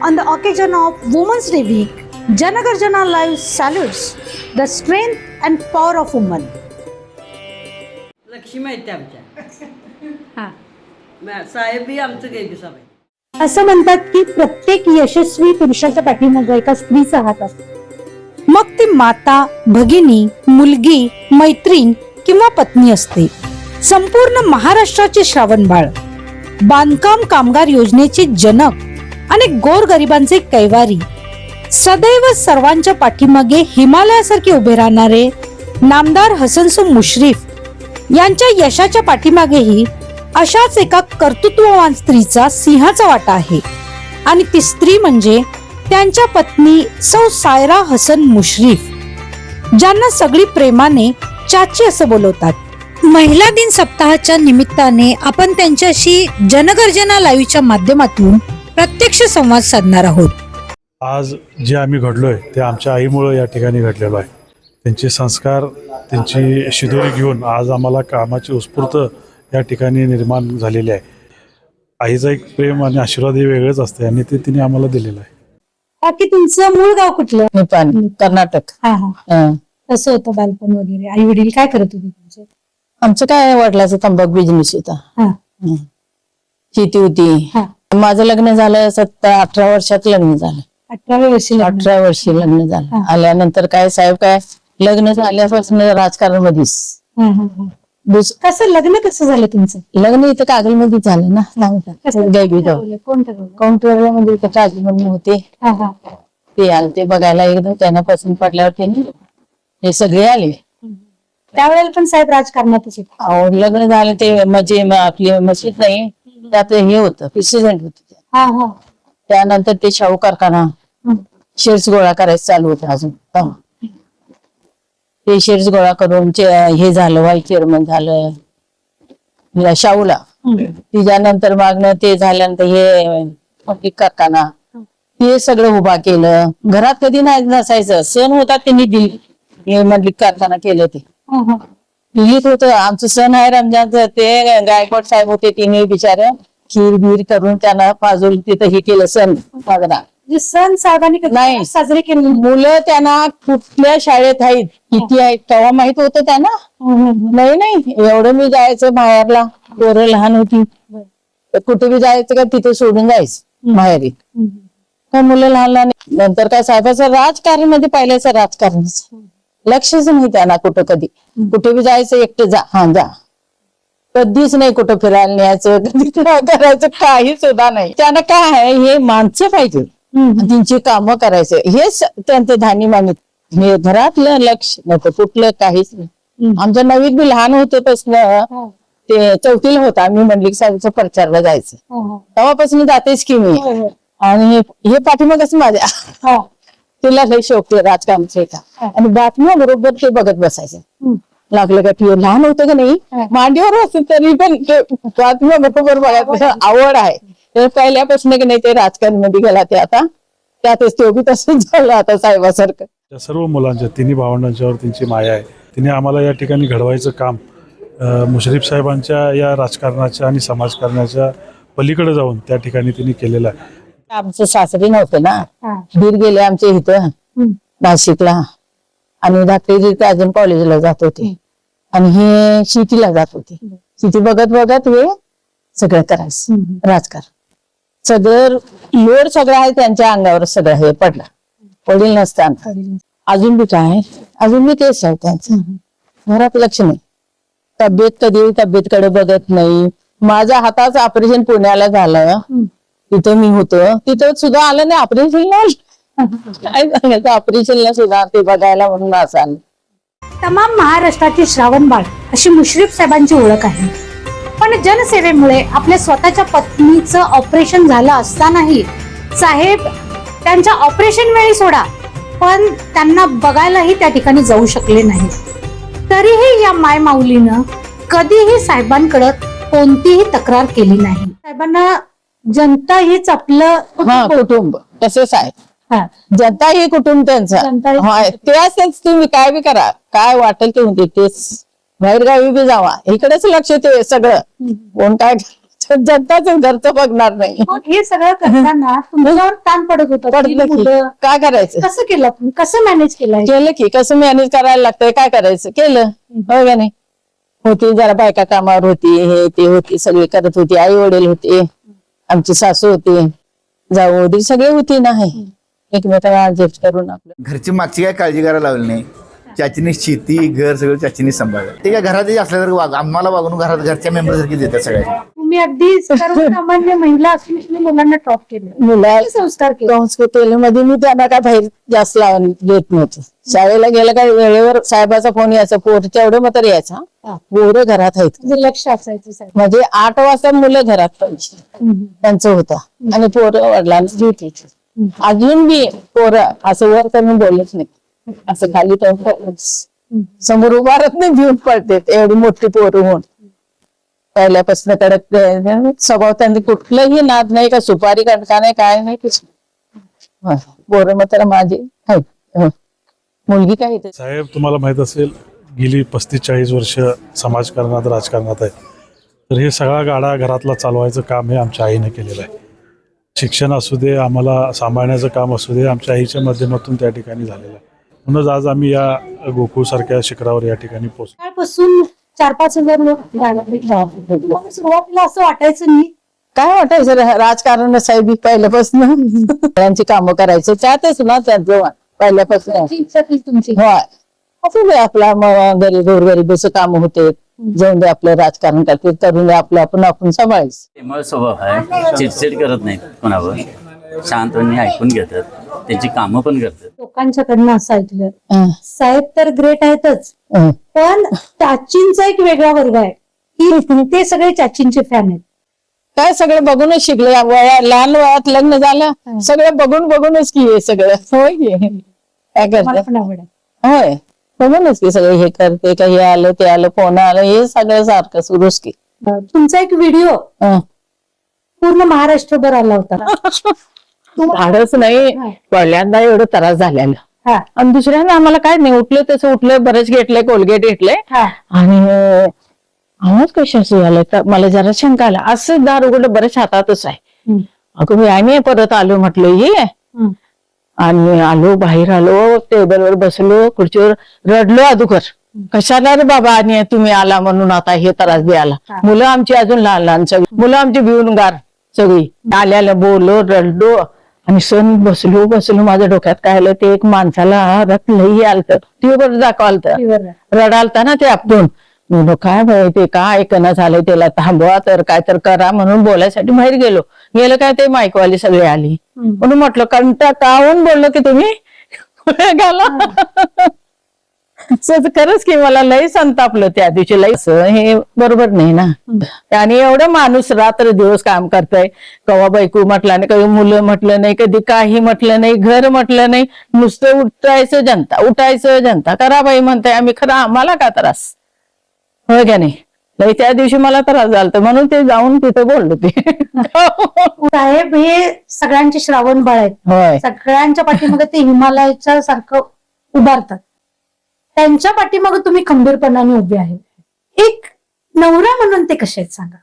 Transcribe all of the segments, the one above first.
On the occasion of Women's Day week, Janagarjana Live salutes the strength and power of women. Lakshmi आहेत त्या आमच्या साहेब बी आमचं काही साहेब. असं म्हणतात की प्रत्येक यशस्वी पुरुषाच्या पाठीमागे एका स्त्रीचा हात असतो. मग ती माता, भगिनी, मुलगी, मैत्रीण किंवा पत्नी असते. संपूर्ण महाराष्ट्राचे श्रावणबाळ, बांधकाम कामगार योजनेचे जनक आणि गोरगरिबांचे कैवारी, सदैव सर्वांच्या पाठीमागे हिमालयासारखे उभे राहणारे नामदार हसनसो मुश्रीफ यांच्या यशाच्या पाठीमागेही अशाच एका कर्तृत्ववान स्त्रीचा सिंहाचा वाटा आहे. आणि ती स्त्री म्हणजे त्यांच्या पत्नी सौ सायरा हसन मुश्रीफ, ज्यांना सगळी प्रेमाने चाची असं बोलवतात. महिला दिन सप्ताहाच्या निमित्ताने आपण त्यांच्याशी जनगर्जना लाईव्हच्या माध्यमातून प्रत्यक्ष संवाद साधणार आहोत. आज जे आम्ही घडलोय ते आमच्या आईमुळे या ठिकाणी घडलेलो आहे. त्यांचे संस्कार, त्यांची शिदोरी घेऊन आज आम्हाला कामाची उत्स्फूर्त या ठिकाणी निर्माण झालेली आहे. आईचं एक प्रेम आणि आशीर्वाद हे वेगळंच असते आणि ते तिने आम्हाला दिलेलं आहे. बाकी तुमचं मूळ गाव कुठलं? नेपाळ, कर्नाटक. कसं होतं बालपण वगैरे? आई वडील काय करत होते तुमचे? आमचं काय वडिलाचा तंबाखू बिझनेस होता, शेती होती. माझं लग्न झालं 18 वर्षात लग्न झालं. 18व्या वर्षी 18 वर्षी लग्न झालं. आल्यानंतर काय साहेब काय लग्न झाल्यापासून राजकारण मध्येच. कसं लग्न कसं झालं तुमचं? लग्न इथं कागलमध्ये झालं ना. काउंटरला म्हणजे इथं काजल म्हणून होते, ते आले ते बघायला. एकदम त्यांना पसंत पडल्यावर त्यांनी हे सगळे आले. त्यावेळेला पण साहेब राजकारणातच होते. अहो, लग्न झालं ते म्हणजे आपली मशीद नाही, त्यात हे होतं प्रेसिडेंट होत. त्यानंतर ते शाहू कारखाना शेअर्स गोळा करायचं चालू होतं अजून. ते शेअर्स गोळा करून हे झालं, व्हाईस चेअरमन झालं शाहूला. त्याच्यानंतर मागणं ते झाल्यानंतर हे कारखाना हे सगळं उभा केलं. घरात कधी नाही नसायचं, सण होता त्यांनी दिली. हे मंडलिक कारखाना केलं ते दिल्लीत होतं. आमचं सण आहे रमजानचं, ते गायकवाड साहेब होते, तिने बिचार खीर बीर करून त्यांना पाजून तिथं हे केलं सण साजरा. सण साहेबांनी नाही साजरे केले. मुलं त्यांना कुठल्या शाळेत आहेत किती आहेत तेव्हा माहित होतं त्यांना. नाही एवढं मी जायचं माहेरला, पोरं लहान होती, कुठे बी जायचं का तिथे सोडून जायचं माहेरी. काय मुलं लहान लहान. नंतर काय साहेबाचं राजकारण मध्ये पहिल्याचं राजकारण लक्षच नाही त्यांना. कुठं कधी कुठे बी जायचं एकटे जा कधीच नाही. कुठं फिरायला न्यायचं, कधी करायचं काही सुद्धा नाही. त्यांना काय आहे, हे माणसं पाहिजे, त्यांची कामं करायचं, हेच त्यांचं धान्य मागित. हे घरातलं लक्ष नव्हतं कुठलं काहीच नाही. आमच्या नवीन बी लहान होते पासून ते चौथीला होता. आम्ही मंडलिक साहेबच्या प्रचारला जायचं, तेव्हापासून जातेच की मी. आणि हे पाठीमागच माझ्या तिला लई शौक राजकारणाचे का. आणि बातम्या बरोबर ते बघत बसायचं. लागलं का ती लहान होतं का नाही, मांडीवर असेल तरी पण बातम्या बरोबर बघायचं आवड आहे. तर पहिल्यापासून की नाही ते राजकारण मध्ये गेला. ते आता त्यातच ते बी तसंच झालं आता साहेबासारखं. त्या सर्व मुलांच्या, तिन्ही भावंडांच्यावर त्यांची माया आहे. तिने आम्हाला या ठिकाणी घडवायचं काम मुश्रीफ साहेबांच्या या राजकारणाच्या आणि समाजकारणाच्या पलीकडे जाऊन त्या ठिकाणी तिने केलेलं आहे. आमचं सासरी नव्हतं ना, दीर गेले आमच्या इथं नाशिकला, आणि धाकटे अजून कॉलेजला जात होते, आणि हे शेतीला जात होते. शेती बघत बघत हे सगळं करायचं राजकारण. सगळं लोड सगळं आहे त्यांच्या अंगावर, सगळं हे पडलं. वडील नसताना अजून बी काय, अजून बी तेच आहे त्यांचं. घरात लक्ष नाही, तब्येत कधी तब्येतकडे बघत नाही. माझ्या हाताचं ऑपरेशन पुण्याला झालं, तिथं मी होतो, तिथं सुद्धा आलं नाही ऑपरेशनला. काय सांगायचं, ऑपरेशनला सुद्धा ते बघायला म्हणून असं आलं. तमाम महाराष्ट्राची श्रावणबाळ अशी मुश्रीफ साहेबांची ओळख आहे. पण जनसेवेमुळे आपल्या स्वतःच्या पत्नीचं ऑपरेशन झालं असतानाही साहेब त्यांच्या ऑपरेशन वेळी सोडा, पण त्यांना बघायलाही त्या ठिकाणी जाऊ शकले नाही. तरीही या मायमाऊलीनं कधीही साहेबांकडे कोणतीही तक्रार केली नाही. साहेबांना जनता हीच आपलं कुटुंब तसंच आहे. जनता हे कुटुंब त्यांचं. ते असेल तुम्ही काय बी करा, काय वाटेल ते म्हणते तेच. बाहेरगावी बी जावा, इकडेच लक्ष ते सगळं. कोण काय जनताच घरचं बघणार नाही. मग हे सगळं करताना तुमच्यावर ताण पडत होता. तीन पडलं की मुलं. काय करायचं? कसं केलं तुम्ही? कसं मॅनेज केलं? केलं की कसं मॅनेज करायला लागतंय, काय करायचं केलं. हो का नाही? होती जरा बायका कामावर होती, हे ते होती, सगळे करत होती. आई वडील होते, आमची सासू होती, जाऊ वडील सगळे होती ना. एकमेकांना ऍडजस्ट करून आपलं घरची मागची काय काळजी करायला लावली नाही. चाचीने शेती घर सगळं चाचीने सांभाळलं. ते काय घरातही असल्यासारखं आम्हाला वागणूक घरात घरच्या मेंबर सारखी देतात सगळ्या. तुम्ही अगदी सर्वसामान्य महिला असून तुम्ही मुलांना टॉप केलं. मुला किती संस्कार केले? संस्कृत मध्ये मी त्यांना काय बाहेर जास्त लावून देत नव्हतं. शाळेला गेलं काय वेळेवर साहेबाचा फोन यायचा, पोरच्या एवढं मात्र यायचा. पोरं घरात आहेत म्हणजे लक्ष असायचं साहेब. म्हणजे 8 वाजता मुलं घरात पाहिजे त्यांचं होतं आणि पोरं वडिलांना ड्युटी. अजून बी पोरं असं वर करून बोलत नाही, असं खाली समोर उभारत नाही, भिवून पडते एवढी मोठी पोरं होऊन. पहिल्यापासून कडक स्वभाव त्यांनी कुठलंही नाद नाही, का सुपारी कणका नाही, काय नाही. पोरं मात्र माझी आहेत. मुलगी काय येते साहेब तुम्हाला माहित असेल गेली 35-40 वर्ष समाजकारणात राजकारणात आहे. तर हे सगळा गाडा घरातला चालवायचं काम हे आमच्या आईने केलेलं आहे. शिक्षण असू दे, आम्हाला सांभाळण्याचं काम असू दे, आमच्या आईच्या माध्यमातून त्या ठिकाणी झालेलं आहे. म्हणूनच आज आम्ही या गोकुळसारख्या शिखरावर या ठिकाणी पोहोचलो. कालपासून 4-5 हजार लोक मग सुरुवातीला असं वाटायचं नाही. काय वाटायचं राजकारण साहेब पहिल्यापासून त्यांची कामं करायचं त्यातच ना त्यांचं पहिल्यापासून इच्छा ती तुमची. होय. असं दे आपला गरीब गोरगरिबीचं काम होते, जाऊन दे आपलं राजकारण करते, करून दे आपलं आपण सांभाळायचं. प्रेमळ स्वभाव आहे, चिडचिड करत नाहीत कोणावर, शांतपणे ऐकून घेतात, त्यांची कामं पण करतात. लोकांच्याकडनं असं ऐकलं साहेब तर ग्रेट आहेतच, पण चाचींचा एक वेगळा वर्ग आहे की ते सगळे चाचींचे फॅन आहेत. काय सगळं बघूनच शिकले. लहान वयात लग्न झालं, सगळं बघूनच की हे सगळं. होय की काय मला करतात. पण आवड आहे. होय बघूनच की सगळं हे करते, का हे आलं ते आलं, फोन आलं, हे सगळं सारखं सुरूच की. तुमचा एक व्हिडिओ पूर्ण महाराष्ट्रभर आला होता. धाडच नाही, पहिल्यांदा एवढं त्रास झालेला. हा आणि दुसऱ्यांदा आम्हाला काय नाही, उठलं तसं उठलं, बरंच घेतलंय, कोलगेट घेतलंय. हा आणि आवाज कशाचं झालं तर मला जरा शंका आला. असं दार उघडलं, बरंच हातातच आहे. अगं मी आम्ही परत आलो म्हटलं ये, आणि आलो बाहेर, आलो टेबलवर बसलो, खुर्चीवर रडलो अगोदर. कशाला रे बाबा, आणि तुम्ही आला म्हणून आता हे त्रास द्यायला. मुलं आमची अजून लहान लहान सगळी, मुलं आमची भिवून गार सगळी. आल्याला बोललो, रडलो आणि सण बसलो. माझ्या डोक्यात काय आलं, ते एक माणसाला रक्त लई आलत, ती बरं दाखवालत, रडालता ना ते आपण. म्हणून काय बाई ते काय ऐकणं झालंय, त्याला थांबवा तर काय तर करा म्हणून बोलायसाठी बाहेर गेलं काय ते माईकवाली सगळे आली. म्हणून म्हटलं कंटा काहून बोललो की तुम्ही घाला. खरंच की मला लई संतापलं त्या दिवशी. लई हे बरोबर नाही ना. आणि एवढं माणूस रात्र दिवस काम करतय, कवा बायको म्हटलं नाही, कधी मुलं म्हटलं नाही, कधी काही म्हटलं नाही, घर म्हटलं नाही, नुसतं उठायचं जनता करा बाई म्हणताय आम्ही. खरं आम्हाला का त्रास होय का नाही. लई त्या दिवशी मला त्रास झाला, म्हणून ते जाऊन तिथे बोललो ते. साहेब हे सगळ्यांचे श्रावण बाळ आहेत. होय सगळ्यांच्या पाठीमागे ते हिमालयाच्या सारखं उभारतात. त्यांच्या पाठीमागे तुम्ही खंबीरपणाने उभे आहे. एक नवरा म्हणून ते कसे आहेत सांगा.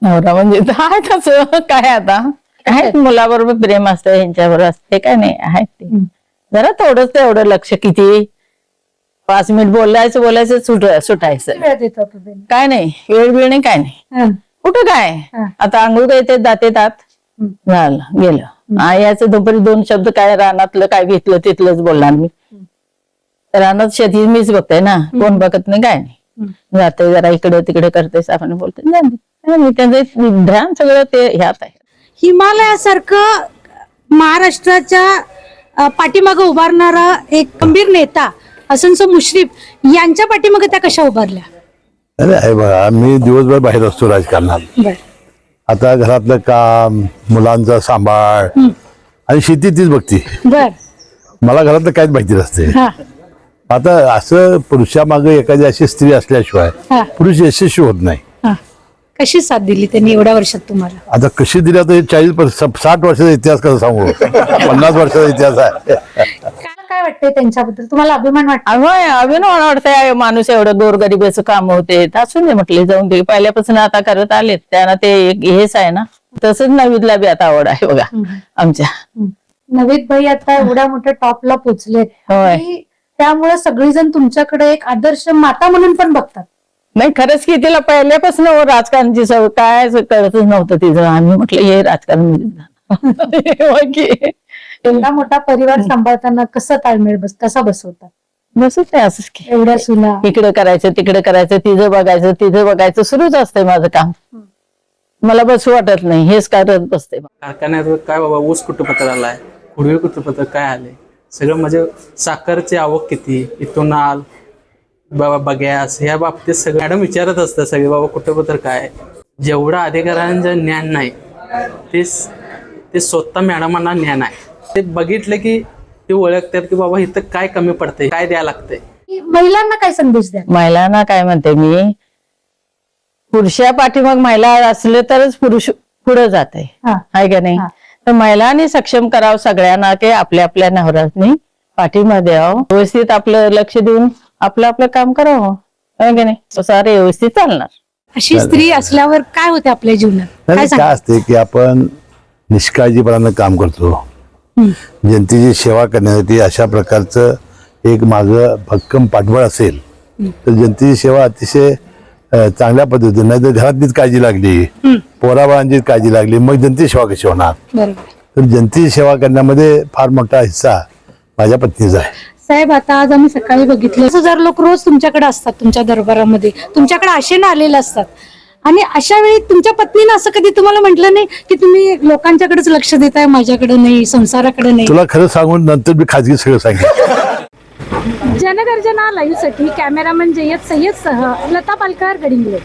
नवरा म्हणजे आहे तसं काय, आता काय मुलाबरोबर प्रेम असतं, ह्यांच्याबरोबर असते काय नाही, आहे ते जरा थोडंच तेवढं लक्ष. किती 5 मिनिट बोलायचं सुटायचं, वेळ देतात तुम्ही? काय नाही, वेळ नाही, काय नाही. कुठं काय आता आंघोळ काय जाते तात झालं गेलं. याचं दुपारी 2 शब्द काय रानातलं काय घेतलं तिथलंच बोलणार मी. रानात शेती मीच बघते ना, कोण बघत नाही, काय नाही. जाते जरा इकडे तिकडे करते, आपण बोलते, त्यांचं ध्यान सगळं ते ह्यात आहे. हिमालयासारखं महाराष्ट्राच्या पाठीमागे उभारणारा एक खंबीर नेता हसन मुश्रीफ यांच्या पाठीमागे त्या कशा उभारल्या? अरे बघा, मी दिवसभर बाहेर असतो राजकारणात. आता घरातलं काम, मुलांचा सांभाळ आणि शेती तीच बघते. बर मला घरातलं काहीच माहिती नसते. आता असं पुरुषामागे एखादी अशी स्त्री असल्याशिवाय पुरुष यशस्वी होत नाही. कशी साथ दिली त्यांनी एवढ्या वर्षात तुम्हाला? आता कशी दिली, आता 40-60 वर्षाचा इतिहास कसं सांगू, 50 वर्षाचा इतिहास आहे. काय काय वाटतंय त्यांच्याबद्दल? तुम्हाला अभिमान वाटतो? होय अभिनव वाटतंय. माणूस एवढं गोरगरिबाचं काम होते असून दे म्हटले, जाऊन दे. पहिल्यापासून आता करत आलेत त्यांना ते हेच आहे ना. तसंच नवीदला बी आता आवड आहे बघा आमच्या. नवीद भाई आता एवढ्या मोठ्या टॉपला पोहोचले, होय. त्यामुळे सगळीजण तुमच्याकडे एक आदर्श माता म्हणून पण बघतात. नाही खरंच की तिला पहिल्यापासून राजकारणाची सवय काय कळतच नव्हतं तिचं. आम्ही म्हटलं हे राजकारण की एवढा मोठा परिवार सांभाळताना कसं ताळमेळ कसा बसवतात? बसत नाही असंच की. एवढ्या सुना इकडे करायचं तिकडे करायचं, तिचं बघायचं सुरूच असतंय माझं काम. मला बसू वाटत नाही, हेच करत बसते. कारखान्यात काय बाबा ऊस कुठं पत्र आलाय, खुडवे कुठं पत्र काय आलंय, सगळं म्हणजे साखरची आवक किती, इथून बाबा बघ्यास ह्या बाबतीत सगळं मॅडम विचारत असतं सगळे बाबा कुठं पत्र काय. जेवढं अधिकाऱ्यांचं ज्ञान नाही ते स्वतः मॅडमांना ज्ञान आहे. ते बघितलं की ते ओळखतात की बाबा इथं काय कमी पडतंय, काय द्यायला लागतंय. महिलांना काय संदेश द्या? महिलांना काय म्हणते मी, पुरुषा पाठीमाग महिला असले तरच पुरुष पुढे जात आहे का नाही. तर महिलांनी सक्षम करावं सगळ्यांना, की आपल्या आपल्या नवऱ्यानी पाठीमध्ये द्यावं, व्यवस्थित आपलं लक्ष देऊन आपलं काम करावं आहे का नाही. सारे व्यवस्थित चालणार. अशी स्त्री असल्यावर काय होते आपल्या जीवनात? काय काय सांगा? असते की आपण निष्काळजीपणानं काम करतो, जनतेची सेवा करण्यासाठी. अशा प्रकारचं एक माझं भक्कम पाठबळ असेल तर जनतेची सेवा अतिशय चांगल्या पद्धतीने, नाही तर घरातलीच काळजी लागली, पोराबाळांचीच काळजी लागली, मग जनतेची सेवा कशी होणार. तर जनतेची सेवा करण्यामध्ये फार मोठा हिस्सा माझ्या पत्नीचा आहे. साहेब, आता आज आम्ही सकाळी बघितलं 1000 लोक रोज तुमच्याकडे असतात, तुमच्या दरबारामध्ये तुमच्याकडे आशेने आलेले असतात. आणि अशा वेळी तुमच्या पत्नीनं असं कधी तुम्हाला म्हटलं नाही की तुम्ही लोकांच्याकडेच लक्ष देताय, माझ्याकडे नाही, संसाराकडे नाही? तुला खरं सांगून नंतर मी खाजगी सगळं सांगेन. जनगर्जना लाईव्ह साठी कॅमेरामन जय्यद सय्यद सह लता पालकर, गडिंग्लज.